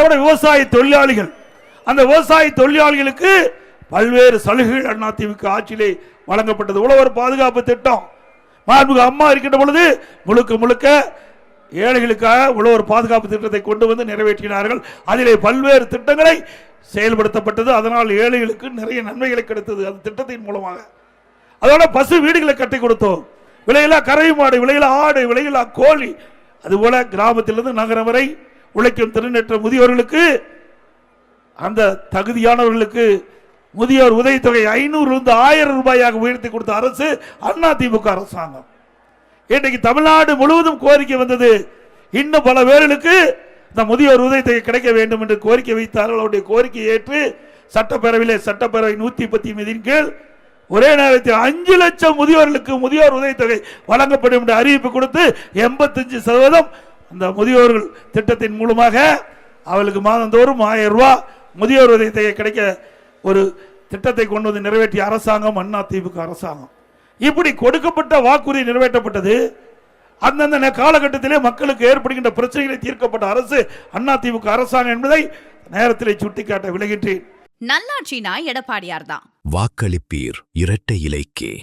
விட விவசாய தொழிலாளிகள், அந்த விவசாய தொழிலாளிகளுக்கு பல்வேறு சலுகைகள் அதிமுக ஆட்சியிலே வழங்கப்பட்டது. உழவர் பாதுகாப்பு திட்டம் மாண்புமிகு அம்மா இருக்கின்ற பொழுது முழுக்க முழுக்க ஏழைகளுக்காக உழவர் பாதுகாப்பு திட்டத்தை கொண்டு வந்து நிறைவேற்றினார்கள். அதிலே பல்வேறு திட்டங்களை செயல்படுத்தப்பட்டது. அதனால் ஏழைகளுக்கு நிறைய நன்மைகளை கிடைத்தது அந்த திட்டத்தின் மூலமாக. அதோட பசு வீடுகளை கட்டி கொடுத்தோம். விலையில்லா கறவை மாடு, விலையில்லா ஆடு, விலையில்லா கோழி. அதுபோல கிராமத்திலிருந்து நகரம் வரை உழைக்கும் திறனற்ற முதியோர்களுக்கு, அந்த தகுதியானவர்களுக்கு முதியோர் உதவித்தொகை 500 1000 ரூபாயாக உயர்த்தி கொடுத்த அரசு அதிமுக அரசாங்கம். இன்றைக்கு தமிழ்நாடு முழுவதும் கோரிக்கை வந்தது. இன்னும் பல பேர்களுக்கு இந்த முதியோர் உதவித்தொகை கிடைக்க வேண்டும் என்று கோரிக்கை வைத்தார்கள். அவருடைய கோரிக்கையை ஏற்று சட்டப்பேரவையிலே சட்டப்பேரவை 110 கீழ் ஒரே நேரத்தில் 5 லட்சம் முதியோர்களுக்கு முதியோர் உதவித்தொகை வழங்கப்படும் என்று அறிவிப்பு கொடுத்து 85% அந்த முதியோர்கள் திட்டத்தின் மூலமாக அவர்களுக்கு மாதந்தோறும் 1000 ரூபாய் முதியோர் உதவித்தொகை கிடைக்க ஒரு திட்டத்தை கொண்டு வந்து நிறைவேற்றிய அரசாங்கம் அதிமுக அரசாங்கம். இப்படி கொடுக்கப்பட்ட வாக்குறுதி நிறைவேற்றப்பட்டது. அந்தந்த காலகட்டத்திலே மக்களுக்கு ஏற்படுகின்ற பிரச்சனைகளை தீர்க்கப்பட்ட அரசு அதிமுக அரசாங்கம் என்பதை நேரத்திலே சுட்டிக்காட்ட விளைகின்றேன். நல்லாட்சினா எடப்பாடியார் தான். வாக்களிப்பீர் இரட்டை இலைக்கே.